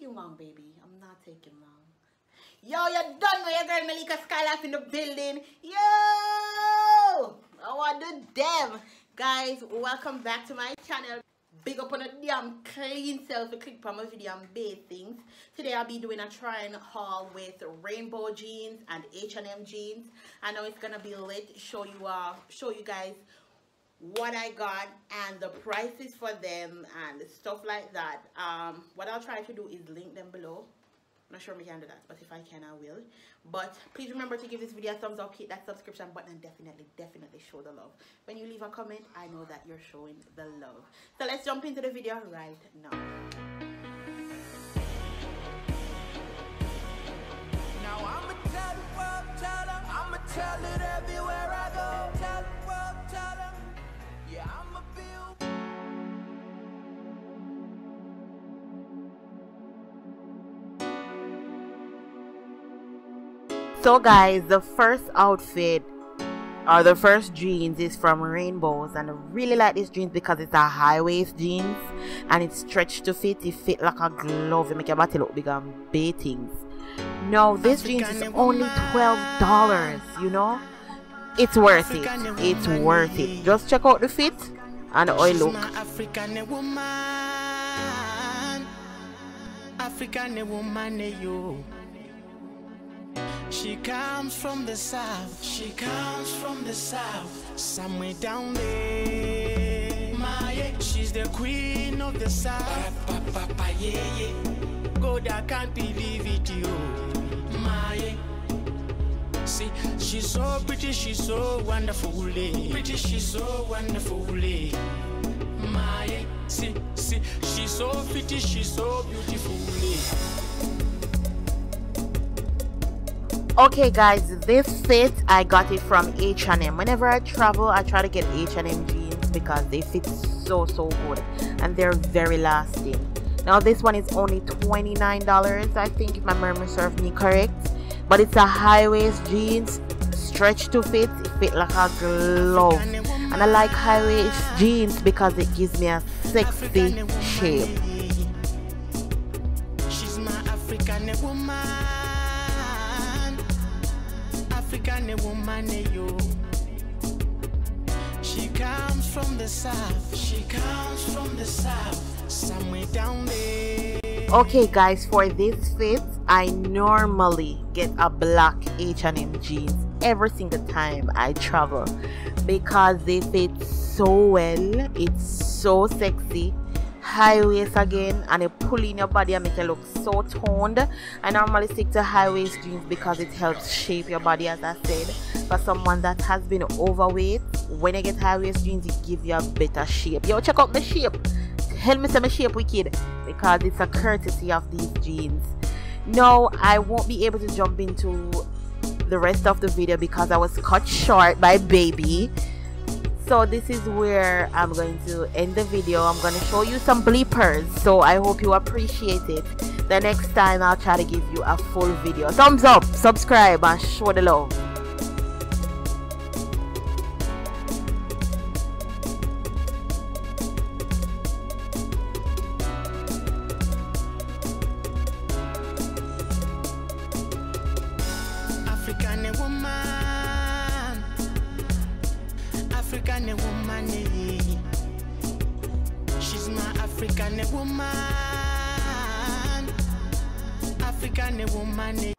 taking long, baby. I'm not taking long. Yo, you done with your girl Melica Skylife in the building. Yo! I want the dev. Guys, welcome back to my channel. Big up on a damn clean selfie click from my video and base things. Today I'll be doing a try-on haul with rainbow jeans and H&M jeans. I know it's gonna be lit. Show you guys what I got and the prices for them and stuff like that. What I'll try to do is link them below. I'm not sure we can do that, but if I can, I will. But please remember to give this video a thumbs up, hit that subscription button, and definitely show the love. When you leave a comment, I know that you're showing the love. So let's jump into the video right now. Now I'ma tell the world, tell them, I'ma tell it everywhere I go. Tell the world, tell them, yeah, I'ma build. So guys, the first outfit or the first jeans is from Rainbows, and I really like this jeans because it's a high waist jeans and it's stretched to fit. It fit like a glove. It make your body look big and baitings. No, this jeans is only $12, you know. It's worth it. It's worth it. Just check out the fit and the oil look. African woman, you. She comes from the south. She comes from the south. Somewhere down there. She's the queen of the south. God, I can't believe it, you. See, she's so pretty, she's so wonderful. Pretty, she's so wonderful. See, she's so pretty, she's so beautiful. Okay guys, this fit I got it from H&M. Whenever I travel, I try to get H&M jeans because they fit so good and they're very lasting. Now this one is only $29, I think, if my memory serves me correct. But it's a high waist jeans, stretched to fit. It fit like a glove. And I like high waist jeans because it gives me a sexy shape. She's my African woman. African woman, you. She comes from the south. She comes from the south. Somewhere down there. Okay guys, for this fit I normally get a black H&M jeans every single time I travel because they fit so well. It's so sexy, high waist again, and it pull in your body and make you look so toned. I normally stick to high waist jeans because it helps shape your body, as I said. For someone that has been overweight, when you get high waist jeans, it gives you a better shape. Yo, check out my shape. Help me say my shape wicked because it's a courtesy of these jeans. No, I won't be able to jump into the rest of the video because I was cut short by baby. So this is where I'm going to end the video. I'm going to show you some bleepers, so I hope you appreciate it. The next time I'll try to give you a full video. Thumbs up, subscribe, and show the love. African woman. African woman, she's my African woman. African woman.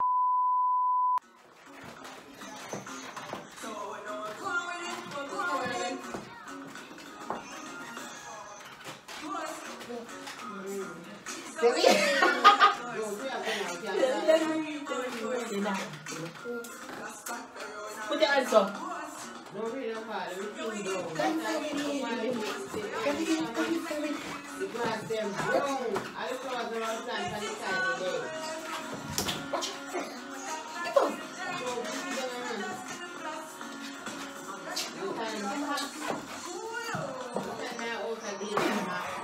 Put your hands up.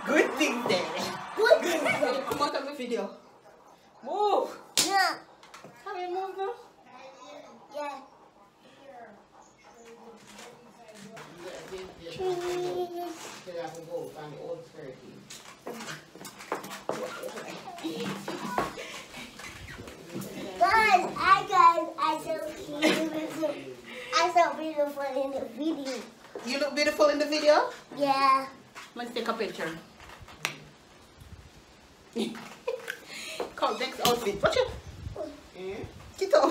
Good thing there. Good thing. Come out of the video. Move. Yeah. Can we move now? Yeah. Cheese. beautiful in the video. You look beautiful in the video? Yeah. Let's take a picture. Come, next outfit. Watch it. Get up.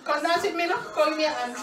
Come dance with me now. Call me and